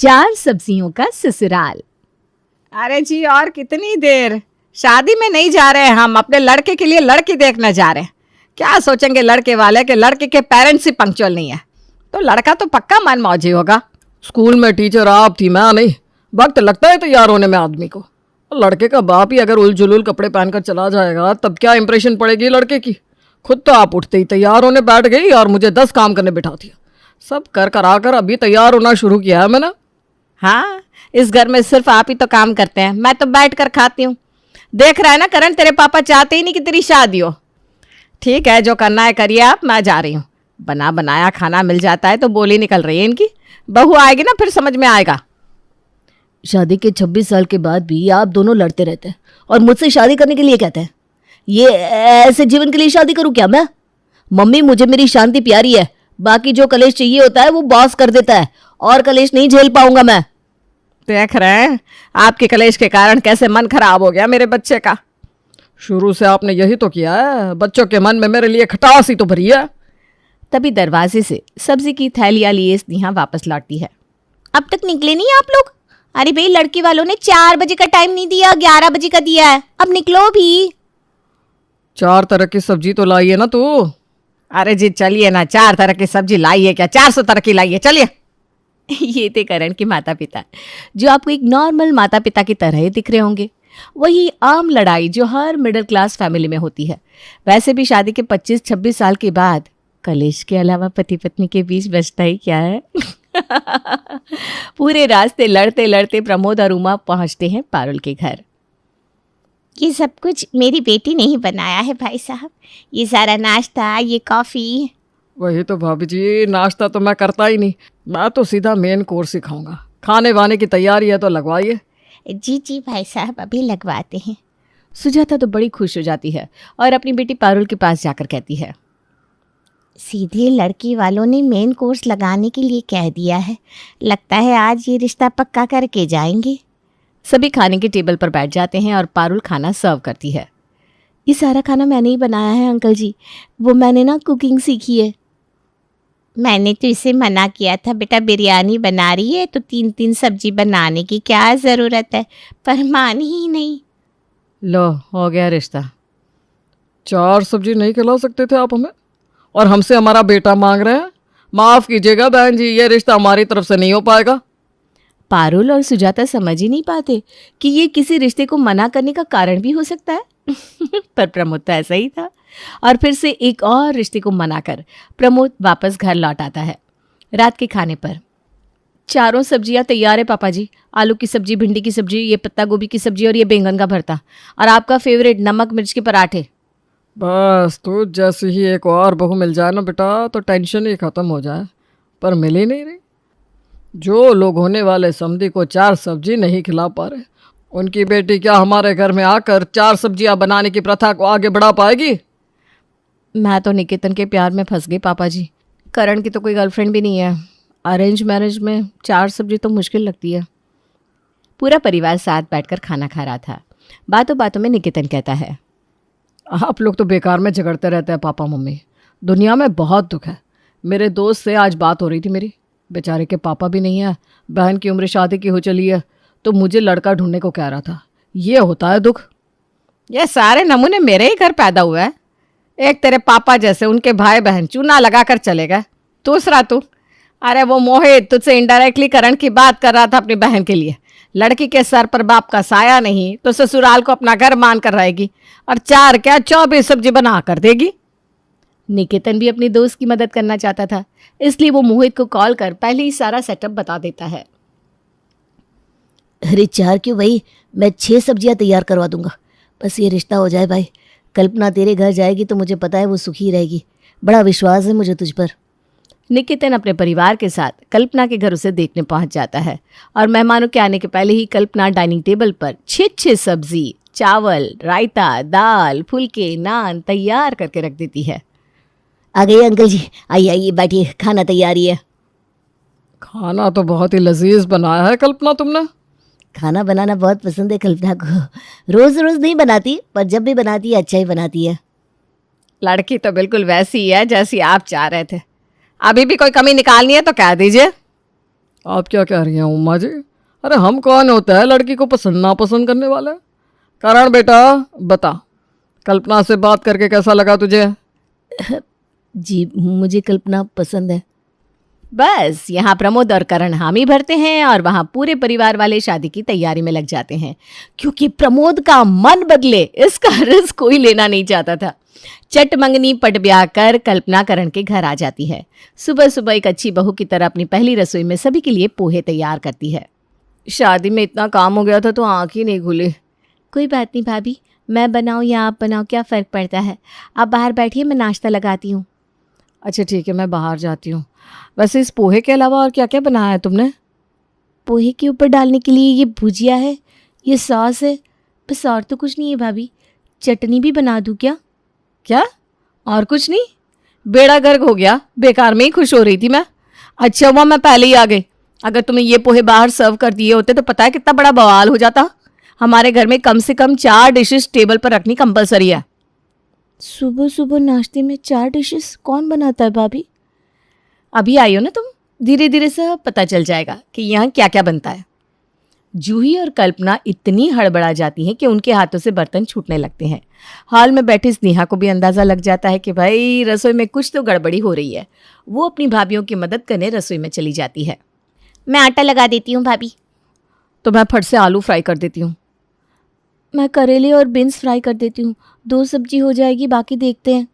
चार सब्जियों का ससुराल। अरे जी और कितनी देर, शादी में नहीं जा रहे हम, अपने लड़के के लिए लड़की देखने जा रहे हैं। क्या सोचेंगे लड़के वाले कि लड़के के पेरेंट्स ही पंक्चुअल नहीं है, तो लड़का तो पक्का मन मौजी होगा। स्कूल में टीचर आप थी, मैं नहीं। वक्त लगता है तैयार होने में आदमी को। लड़के का बाप ही अगर उलझुल कपड़े पहनकर चला जाएगा तब क्या इंप्रेशन पड़ेगी लड़के की। खुद तो आप उठते ही तैयार होने बैठ गई और मुझे 10 काम करने बिठा दिया। सब कर कर अभी तैयार होना शुरू किया है मैंने। हाँ, इस घर में सिर्फ आप ही तो काम करते हैं, मैं तो बैठ कर खाती हूँ। देख रहा है ना करण, तेरे पापा चाहते ही नहीं कि तेरी शादी हो। ठीक है, जो करना है करिए आप, मैं जा रही हूँ। बना बनाया खाना मिल जाता है तो बोली निकल रही है इनकी। बहू आएगी ना फिर समझ में आएगा। शादी के 26 साल के बाद भी आप दोनों लड़ते रहते हैं और मुझसे शादी करने के लिए कहते हैं। ये ऐसे जीवन के लिए शादी करूं क्या मैं? मम्मी, मुझे मेरी शांति प्यारी है। बाकी जो कलेश चाहिए होता है वो बॉस कर देता है, और कलेश नहीं झेल पाऊंगा मैं। देख रहे हैं आपके कलेश के कारण कैसे मन खराब हो गया मेरे बच्चे का। शुरू से आपने यही तो किया है, बच्चों के मन में मेरे लिए खटास ही तो भरी है। तभी दरवाजे से सब्जी की थैलियां लिए स्नेहा वापस लौटती है। अब तक निकले नहीं आप लोग? अरे भाई, लड़की वालों ने 4 बजे का टाइम नहीं दिया, 11 बजे का दिया है, अब निकलो भी। 4 तरह की सब्जी तो लाई है ना तू। अरे जी चलिए ना, 4 तरह की सब्जी लाइए क्या, 400 तरह की लाइए, चलिए। ये थे करण के माता पिता, जो आपको एक नॉर्मल माता पिता की तरह ही दिख रहे होंगे। वही आम लड़ाई जो हर मिडिल क्लास फैमिली में होती है। वैसे भी शादी के 25-26 साल के बाद कलेश के अलावा पति पत्नी के बीच बचता ही क्या है। पूरे रास्ते लड़ते लड़ते प्रमोद और उमा पहुंचते हैं पारुल के घर। ये सब कुछ मेरी बेटी ने ही बनाया है भाई साहब। ये सारा नाश्ता, ये कॉफ़ी। वही तो भाभी जी, नाश्ता तो मैं करता ही नहीं, मैं तो सीधा मेन कोर्स ही खाऊंगा। खाने वाने की तैयारी है तो लगवाइए। जी जी भाई साहब, अभी लगवाते हैं। सुजाता तो बड़ी खुश हो जाती है और अपनी बेटी पारुल के पास जाकर कहती है, सीधे लड़की वालों ने मेन कोर्स लगाने के लिए कह दिया है। लगता है आज ये रिश्ता पक्का करके जाएंगे। सभी खाने के टेबल पर बैठ जाते हैं और पारुल खाना सर्व करती है। ये सारा खाना मैंने ही बनाया है अंकल जी, वो मैंने ना कुकिंग सीखी है। मैंने तो इसे मना किया था, बेटा बिरयानी बना रही है तो 3-3 सब्जी बनाने की क्या ज़रूरत है, पर मानी ही नहीं। लो, हो गया रिश्ता। 4 सब्जी नहीं खिला सकते थे आप हमें, और हमसे हमारा बेटा मांग रहे हैं। माफ़ कीजिएगा बहन जी, ये रिश्ता हमारी तरफ से नहीं हो पाएगा। पारुल और सुजाता समझ ही नहीं पाते कि ये किसी रिश्ते को मना करने का कारण भी हो सकता है। पर प्रमोद तो ऐसा ही था, और फिर से एक और रिश्ते को मनाकर प्रमोद वापस घर लौट आता है। रात के खाने पर 4 सब्जियां तैयार है पापा जी। आलू की सब्जी, भिंडी की सब्जी, ये पत्ता गोभी की सब्जी और ये बैंगन का भरता, और आपका फेवरेट नमक मिर्च के पराठे। बस तो जैसे ही एक और बहू मिल जाए ना बेटा तो टेंशन ही ख़त्म हो जाए, पर मिल ही नहीं रही। जो लोग होने वाले समधी को 4 सब्जी नहीं खिला पा रहे, उनकी बेटी क्या हमारे घर में आकर 4 सब्जियां बनाने की प्रथा को आगे बढ़ा पाएगी? मैं तो निकेतन के प्यार में फंस गई पापा जी। करण की तो कोई गर्लफ्रेंड भी नहीं है। अरेंज मैरिज में 4 सब्जी तो मुश्किल लगती है। पूरा परिवार साथ बैठकर खाना खा रहा था। बातों बातों में निकेतन कहता है, आप लोग तो बेकार में झगड़ते रहते हैं पापा मम्मी। दुनिया में बहुत दुख है। मेरे दोस्त से आज बात हो रही थी मेरी, बेचारे के पापा भी नहीं है, बहन की उम्र शादी की हो चली है, तो मुझे लड़का ढूंढने को कह रहा था। ये होता है दुख। ये सारे नमूने मेरे ही घर पैदा हुए हैं। एक तेरे पापा जैसे उनके भाई बहन चूना लगा कर चले गए, दूसरा तू। अरे वो मोहित तुझसे इनडायरेक्टली करण की बात कर रहा था अपनी बहन के लिए। लड़की के सर पर बाप का साया नहीं तो ससुराल को अपना घर मान कर रहेगी, और 4 क्या 24 सब्जी बना कर देगी। निकेतन भी अपनी दोस्त की मदद करना चाहता था, इसलिए वो मोहित को कॉल कर पहले ही सारा सेटअप बता देता है। अरे 4 क्यों भाई, मैं 6 सब्जियां तैयार करवा दूंगा, बस ये रिश्ता हो जाए भाई। कल्पना तेरे घर जाएगी तो मुझे पता है वो सुखी रहेगी। बड़ा विश्वास है मुझे तुझ पर। निकेतन अपने परिवार के साथ कल्पना के घर उसे देखने पहुंच जाता है, और मेहमानों के आने के पहले ही कल्पना डाइनिंग टेबल पर 6 सब्जी, चावल, रायता, दाल, फुलके, नान तैयार करके रख देती है। आ गई अंकल जी, आइए आइए बैठिए, खाना तैयार ही है। खाना तो बहुत ही लजीज बनाया है कल्पना तुमने। खाना बनाना बहुत पसंद है कल्पना को। रोज़ रोज़ नहीं बनाती, पर जब भी बनाती है अच्छा ही बनाती है। लड़की तो बिल्कुल वैसी ही है जैसी आप चाह रहे थे। अभी भी कोई कमी निकालनी है तो कह दीजिए। आप क्या कह रही हैं उम्मा जी? अरे हम कौन होता है लड़की को पसंद नापसंद करने वाला? करण बेटा बता, कल्पना से बात करके कैसा लगा तुझे? जी मुझे कल्पना पसंद है। बस यहाँ प्रमोद और करण हामी भरते हैं और वहाँ पूरे परिवार वाले शादी की तैयारी में लग जाते हैं, क्योंकि प्रमोद का मन बदले इसका रिस्क कोई लेना नहीं चाहता था। चट मंगनी पट ब्याह कर कल्पना करण के घर आ जाती है। सुबह सुबह एक अच्छी बहू की तरह अपनी पहली रसोई में सभी के लिए पोहे तैयार करती है। शादी में इतना काम हो गया था तो आँख ही नहीं खुली। कोई बात नहीं भाभी, मैं बनाऊँ या आप बनाओ, क्या फ़र्क पड़ता है। आप बाहर बैठिए, मैं नाश्ता लगाती हूँ। अच्छा ठीक है, मैं बाहर जाती हूँ। वैसे इस पोहे के अलावा और क्या क्या बनाया है तुमने? पोहे के ऊपर डालने के लिए ये भुजिया है, ये सॉस है, बस और तो कुछ नहीं है भाभी। चटनी भी बना दूँ क्या? क्या और कुछ नहीं? बेड़ा गर्क हो गया, बेकार में ही खुश हो रही थी मैं। अच्छा हुआ मैं पहले ही आ गई, अगर तुम्हें ये पोहे बाहर सर्व कर दिए होते तो पता है कितना बड़ा बवाल हो जाता। हमारे घर में कम से कम 4 डिशेस टेबल पर रखनी कंपलसरी है। सुबह सुबह नाश्ते में 4 डिशेस कौन बनाता है भाभी? अभी आई हो ना तुम, धीरे धीरे सब पता चल जाएगा कि यहाँ क्या क्या बनता है। जूही और कल्पना इतनी हड़बड़ा जाती हैं कि उनके हाथों से बर्तन छूटने लगते हैं। हॉल में बैठी स्नेहा को भी अंदाज़ा लग जाता है कि भाई रसोई में कुछ तो गड़बड़ी हो रही है। वो अपनी भाभियों की मदद करने रसोई में चली जाती है। मैं आटा लगा देती हूँ भाभी। तो मैं फट से आलू फ्राई कर देती हूँ। मैं करेले और बीन्स फ्राई कर देती हूँ, 2 सब्जी हो जाएगी, बाकी देखते हैं।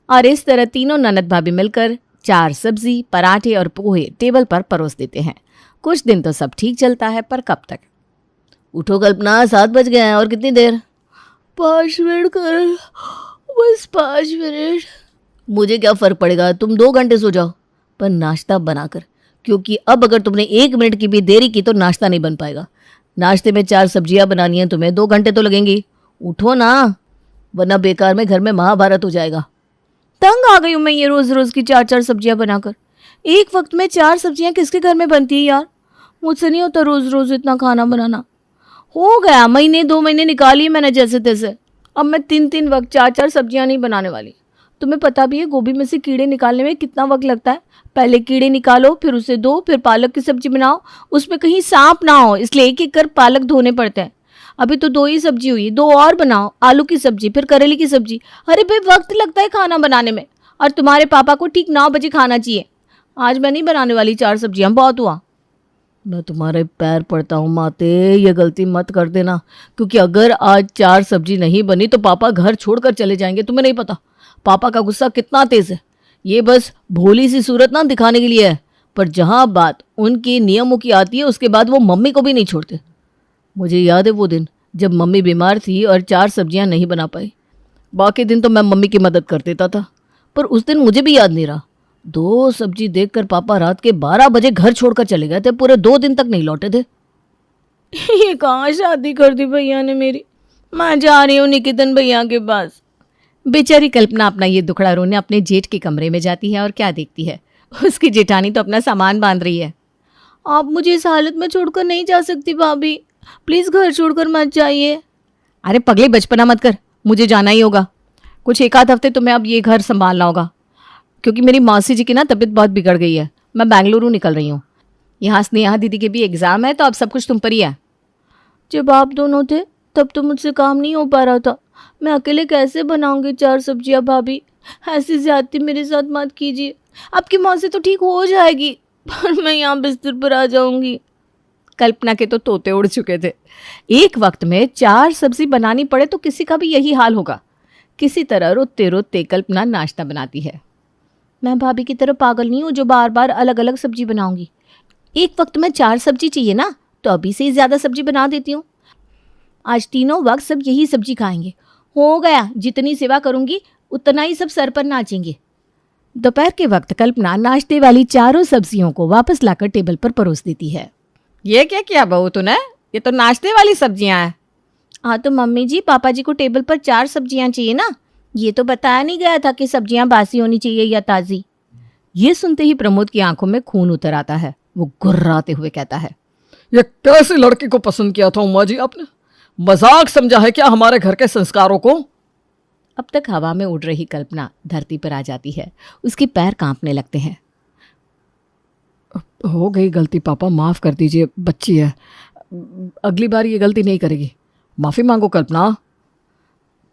और इस तरह तीनों ननद भाभी मिलकर 4 सब्जी, पराठे और पोहे टेबल पर परोस देते हैं। कुछ दिन तो सब ठीक चलता है, पर कब तक? उठो कल्पना, 7 बज गए हैं और कितनी देर? 5 मिनट कर, बस 5 मिनट। मुझे क्या फ़र्क पड़ेगा, तुम 2 घंटे सो जाओ, पर नाश्ता बनाकर, क्योंकि अब अगर तुमने 1 मिनट की भी देरी की तो नाश्ता नहीं बन पाएगा। नाश्ते में 4 सब्जियां बनानी हैं तुम्हें, 2 घंटे तो लगेंगी। उठो ना, वरना बेकार में घर में महाभारत हो जाएगा। तंग आ गई हूँ मैं ये रोज़ रोज़ की 4-4 सब्जियां बनाकर। एक वक्त में 4 सब्जियां किसके घर में बनती है यार? मुझसे नहीं होता रोज़ रोज़ इतना खाना बनाना। हो गया, महीने 2 महीने निकालिए मैंने जैसे तैसे। अब मैं 3-3 वक्त 4-4 सब्जियां नहीं बनाने वाली। तुम्हें पता भी है गोभी में से कीड़े निकालने में कितना वक्त लगता है। पहले कीड़े निकालो, फिर उसे धो, फिर पालक की सब्जी बनाओ, उसमें कहीं सांप ना हो, इसलिए एक एक कर पालक धोने पड़ते हैं। अभी तो 2 ही सब्जी हुई, 2 और बनाओ, आलू की सब्जी, फिर करेले की सब्जी। अरे भाई वक्त लगता है खाना बनाने में, और तुम्हारे पापा को ठीक 9 बजे खाना चाहिए। आज मैं नहीं बनाने वाली 4 सब्जियां, बहुत हुआ। मैं तुम्हारे पैर पड़ता हूँ माते, ये गलती मत कर देना, क्योंकि अगर आज 4 सब्जी नहीं बनी तो पापा घर छोड़कर चले जाएंगे। तुम्हें नहीं पता पापा का गुस्सा कितना तेज है। ये बस भोली सी सूरत ना दिखाने के लिए है, पर जहाँ बात उनके नियमों की आती है उसके बाद वो मम्मी को भी नहीं छोड़ते। मुझे याद है वो दिन जब मम्मी बीमार थी और 4 सब्जियां नहीं बना पाई। बाकी दिन तो मैं मम्मी की मदद कर देता था, पर उस दिन मुझे भी याद नहीं रहा। 2 सब्जी देखकर पापा रात के 12 बजे घर छोड़कर चले गए थे, पूरे 2 दिन तक नहीं लौटे थे। ये कहाँ शादी कर दी भैया ने मेरी। मैं जा रही हूँ निकेतन भैया के पास। बेचारी कल्पना अपना ये दुखड़ा रोने अपने जेठ के कमरे में जाती है और क्या देखती है, उसकी जेठानी तो अपना सामान बांध रही है। आप मुझे इस हालत में छोड़कर नहीं जा सकती भाभी, प्लीज़ घर छोड़कर मत जाइए। अरे पगले बचपना मत कर, मुझे जाना ही होगा। कुछ 1 आध हफ्ते तुम्हें अब ये घर संभालना होगा, क्योंकि मेरी मौसी जी की ना तबीयत बहुत बिगड़ गई है। मैं बेंगलुरु निकल रही हूँ। यहाँ स्नेहा दीदी के भी एग्ज़ाम है, तो अब सब कुछ तुम पर ही है। जब आप दोनों थे तब तो मुझसे काम नहीं हो पा रहा था। मैं अकेले कैसे बनाऊंगी 4 सब्जियां भाभी? ऐसी ज्यादती मेरे साथ मत कीजिए। आपकी मौसी तो ठीक हो जाएगी, पर मैं यहाँ बिस्तर पर आ जाऊंगी। कल्पना के तो तोते उड़ चुके थे। एक वक्त में 4 सब्जी बनानी पड़े तो किसी का भी यही हाल होगा। किसी तरह रोते रोते कल्पना नाश्ता बनाती है। मैं भाभी की तरह पागल नहीं हूँ जो बार बार अलग अलग सब्जी बनाऊंगी। एक वक्त में 4 सब्जी चाहिए ना, तो अभी से ही ज़्यादा सब्जी बना देती हूँ। आज तीनों वक्त सब यही सब्जी खाएंगे। हो गया, जितनी सेवा करूंगी उतना ही सब सर पर नाचेंगे। दोपहर के वक्त कल्पना नाश्ते वाली 4 सब्जियों को वापस लाकर टेबल पर परोस देती है। ये क्या किया बहू तूने? ये तो नाश्ते वाली सब्जियां हैं। हाँ तो मम्मी जी, पापा जी को टेबल पर 4 सब्जियां चाहिए ना, ये तो बताया नहीं गया था कि सब्जियां बासी होनी चाहिए या ताज़ी। ये सुनते ही प्रमोद की आंखों में खून उतर आता है। वो गुर्राते हुए कहता है, ये कैसी लड़की को पसंद किया था उम्मा जी आपने? मजाक समझा है क्या हमारे घर के संस्कारों को? अब तक हवा में उड़ रही कल्पना धरती पर आ जाती है। उसके पैर कांपने लगते हैं। हो गई गलती पापा, माफ़ कर दीजिए, बच्ची है, अगली बार ये गलती नहीं करेगी। माफ़ी मांगो कल्पना।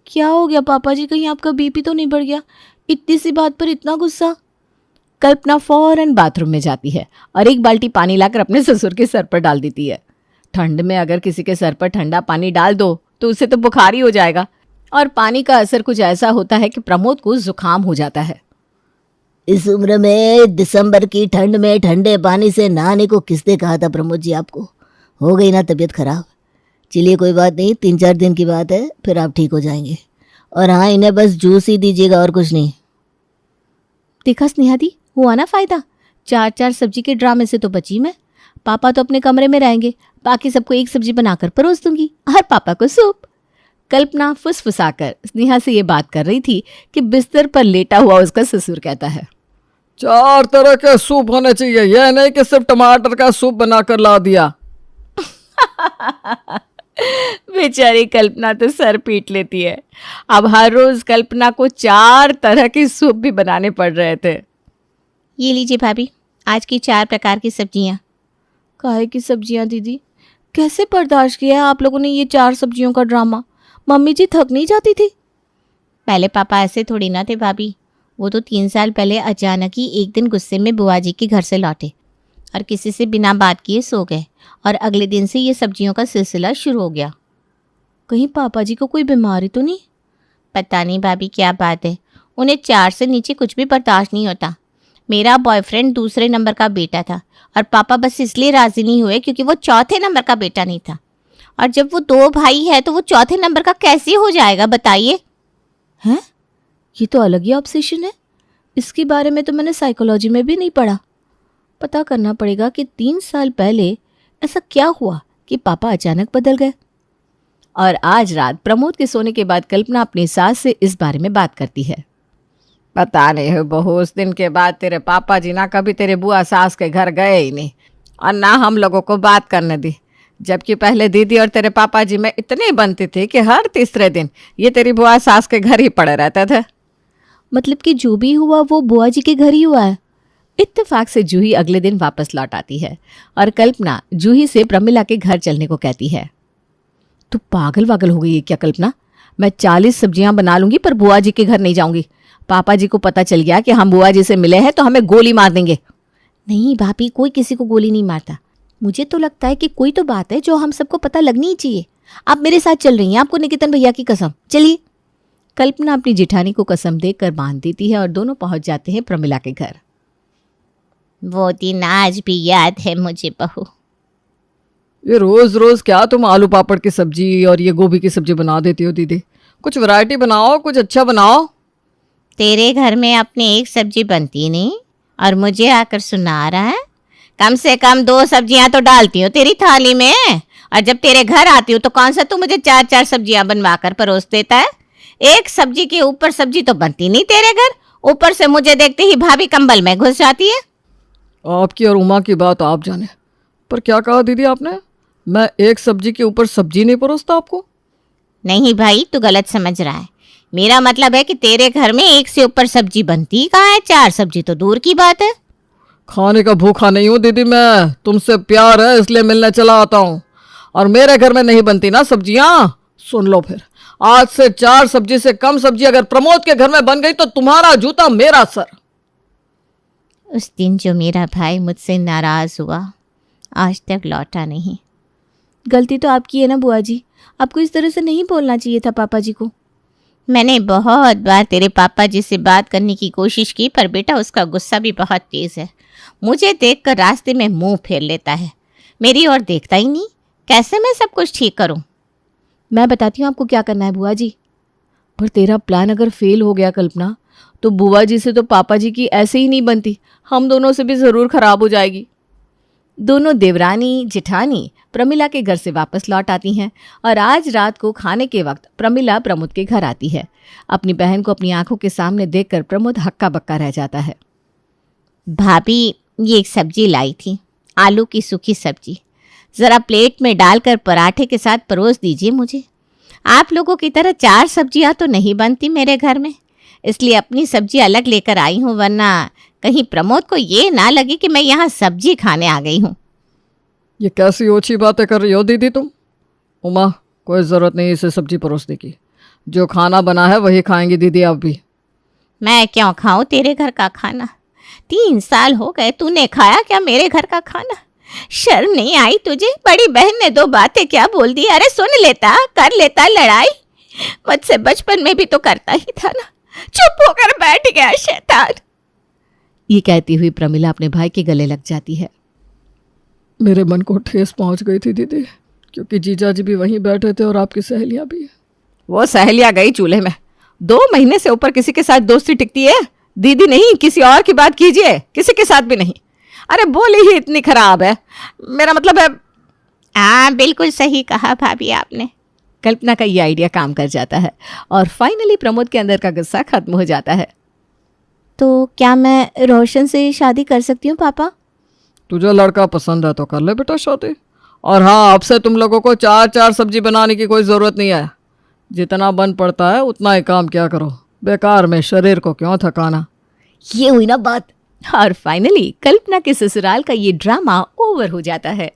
क्या हो गया पापा जी, कहीं आपका बीपी तो नहीं बढ़ गया? इतनी सी बात पर इतना गुस्सा? कल्पना फौरन बाथरूम में जाती है और एक बाल्टी पानी लाकर अपने ससुर के सर पर डाल देती है। ठंड में अगर किसी के सर पर ठंडा पानी डाल दो तो उसे तो बुखार ही हो जाएगा, और पानी का असर कुछ ऐसा होता है कि प्रमोद को जुकाम हो जाता है। इस उम्र में दिसंबर की ठंड में ठंडे पानी से नहाने को किसने कहा था प्रमोद जी आपको? हो गई ना तबीयत खराब। चलिए कोई बात नहीं, 3-4 दिन की बात है, फिर आप ठीक हो जाएंगे। और हाँ, इन्हें बस जूस ही दीजिएगा और कुछ नहीं। देखा स्नेहा दी, हुआ ना फायदा? 4-4 सब्जी के ड्रामे से तो बची मैं। पापा तो अपने कमरे में रहेंगे, बाकी सबको एक सब्जी बनाकर परोस दूंगी और पापा को सूप। कल्पना फुसफुसाकर स्नेहा से ये बात कर रही थी कि बिस्तर पर लेटा हुआ उसका ससुर कहता है, 4 तरह के सूप होने चाहिए, यह नहीं कि सिर्फ टमाटर का सूप बनाकर ला दिया। बेचारी कल्पना तो सर पीट लेती है। अब हर रोज कल्पना को 4 तरह के सूप भी बनाने पड़ रहे थे। ये लीजिए भाभी, आज की 4 प्रकार की सब्जियां। काहे की सब्जियां दीदी? कैसे बर्दाश्त किया है आप लोगों ने ये 4 सब्जियों का ड्रामा? मम्मी जी थक नहीं जाती थी? पहले पापा ऐसे थोड़ी ना थे भाभी। वो तो 3 साल पहले अचानक ही एक दिन गुस्से में बुआ जी के घर से लौटे और किसी से बिना बात किए सो गए, और अगले दिन से ये सब्जियों का सिलसिला शुरू हो गया। कहीं पापा जी को कोई बीमारी तो नहीं? पता नहीं भाभी क्या बात है, उन्हें 4 से नीचे कुछ भी बर्दाश्त नहीं होता। मेरा बॉयफ्रेंड दूसरे नंबर का बेटा था और पापा बस इसलिए राजी नहीं हुए क्योंकि वो चौथे नंबर का बेटा नहीं था। और जब वो 2 भाई है तो वो चौथे नंबर का कैसे हो जाएगा बताइए? हैं? ये तो अलग ही ऑब्सेशन है। इसके बारे में तो मैंने साइकोलॉजी में भी नहीं पढ़ा। पता करना पड़ेगा कि 3 साल पहले ऐसा क्या हुआ कि पापा अचानक बदल गए। और आज रात प्रमोद के सोने के बाद कल्पना अपनी सास से इस बारे में बात करती है। पता नहीं है बहू, उस दिन के बाद तेरे पापा जी ना कभी तेरे बुआ सास के घर गए ही नहीं और ना हम लोगों को बात करने दी, जबकि पहले दीदी और तेरे पापा जी में इतनी बनती थी कि हर तीसरे दिन ये तेरी बुआ सास के घर ही पड़े रहते थे। मतलब कि जो भी हुआ वो बुआ जी के घर ही हुआ है। इत्तेफाक से जूही अगले दिन वापस लौट आती है और कल्पना जूही से प्रमिला के घर चलने को कहती है। तू पागल वागल हो गई है क्या कल्पना? मैं 40 सब्जियां बना लूंगी पर बुआ जी के घर नहीं जाऊंगी। पापा जी को पता चल गया कि हम बुआ जी से मिले हैं तो हमें गोली मार देंगे। नहीं भाभी, कोई किसी को गोली नहीं मारता। मुझे तो लगता है कि कोई तो बात है जो हम सबको पता लगनी ही चाहिए। आप मेरे साथ चल रही हैं, आपको निकेतन भैया की कसम। चलिए। कल्पना अपनी जिठानी को कसम देकर बांध देती है और दोनों पहुंच जाते हैं प्रमिला के घर। वो दिन आज भी याद है मुझे बहू। ये रोज रोज क्या तुम आलू पापड़ की सब्जी और ये गोभी की सब्जी बना देती हो दीदी? कुछ वैरायटी बनाओ, कुछ अच्छा बनाओ। तेरे घर में अपनी एक सब्जी बनती नहीं और मुझे आकर सुना रहा है? कम से कम 2 सब्जियां तो डालती हो तेरी थाली में, और जब तेरे घर आती हूँ तो कौन सा तू मुझे 4-4 सब्जियां बनवा कर परोस देता है? एक सब्जी के ऊपर सब्जी तो बनती नहीं तेरे घर। ऊपर से मुझे देखते ही भाभी कंबल में घुस जाती है। आपकी और उमा की बात आप जाने, पर क्या कहा दीदी आपने? मैं एक सब्जी के ऊपर सब्जी नहीं परोसता आपको? नहीं भाई, तू गलत समझ रहा है। मेरा मतलब है कि तेरे घर में एक से ऊपर सब्जी बनती कहाँ है? 4 सब्जी तो दूर की बात है। खाने का भूखा नहीं हूँ दीदी मैं, तुमसे प्यार है इसलिए मिलने चला आता हूँ। और मेरे घर में नहीं बनती ना सब्जियां। सुन लो फिर, आज से 4 सब्जी से कम सब्जी अगर प्रमोद के घर में बन गई तो तुम्हारा जूता मेरा सर। उस दिन जो मेरा भाई मुझसे नाराज हुआ, आज तक लौटा नहीं। गलती तो आपकी है ना बुआ जी, आपको इस तरह से नहीं बोलना चाहिए था पापा जी को। मैंने बहुत बार तेरे पापा जी से बात करने की कोशिश की, पर बेटा उसका गुस्सा भी बहुत तेज़ है। मुझे देखकर रास्ते में मुंह फेर लेता है, मेरी ओर देखता ही नहीं। कैसे मैं सब कुछ ठीक करूं? मैं बताती हूँ आपको क्या करना है बुआ जी। पर तेरा प्लान अगर फेल हो गया कल्पना, तो बुआ जी से तो पापा जी की ऐसे ही नहीं बनती, हम दोनों से भी ज़रूर खराब हो जाएगी। दोनों देवरानी जिठानी प्रमिला के घर से वापस लौट आती हैं और आज रात को खाने के वक्त प्रमिला प्रमोद के घर आती है। अपनी बहन को अपनी आंखों के सामने देखकर प्रमोद हक्का बक्का रह जाता है। भाभी, ये एक सब्जी लाई थी, आलू की सूखी सब्जी। ज़रा प्लेट में डालकर पराठे के साथ परोस दीजिए मुझे। आप लोगों की तरह 4 सब्जियां तो नहीं बनती मेरे घर में, इसलिए अपनी सब्जी अलग लेकर आई हूँ, वरना कहीं प्रमोद को ये ना लगे कि मैं यहाँ सब्जी खाने आ गई हूँ। ये कैसी ओछी बातें कर रही हो दीदी तुम? उमा, कोई ज़रूरत नहीं इसे सब्जी परोसने की। जो खाना बना है वही खाएंगी दीदी आप भी। मैं क्यों खाऊं तेरे घर का खाना? 3 साल हो गए, तूने खाया क्या मेरे घर का खाना? शर्म नहीं आई तुझे? बड़ी बहन ने 2 बातें क्या बोल दी? अरे सुन लेता, कर लेता लड़ाई। मुझसे बचपन में भी तो करता ही था ना। चुप होकर बैठ गया शैतान। ये कहती हुई प्रमिला अपने भाई के गले लग जाती है। मेरे मन को ठेस पहुंच गई थी दीदी, क्योंकि जीजा जी भी वहीं बैठे थे और आपकी सहेलियां भी। वो सहेलियां गई चूल्हे में। 2 महीने से ऊपर किसी के साथ दोस्ती टिकती है? दीदी नहीं, किसी और की बात कीजिए, किसी के साथ भी नहीं। अरे बोली ही इतनी खराब है, मेरा मतलब है। हाँ बिल्कुल सही कहा भाभी आपने। कल्पना का ये आइडिया काम कर जाता है और फाइनली प्रमोद के अंदर का गुस्सा खत्म हो जाता है। तो क्या मैं रोशन से शादी कर सकती हूँ पापा? तुझे लड़का पसंद है तो कर ले बेटा शादी। और हाँ, अब से तुम लोगों को 4-4 सब्जी बनाने की कोई ज़रूरत नहीं है। जितना बन पड़ता है उतना ही काम किया करो, बेकार में शरीर को क्यों थकाना। ये हुई ना बात। और फाइनली कल्पना के ससुराल का ये ड्रामा ओवर हो जाता है।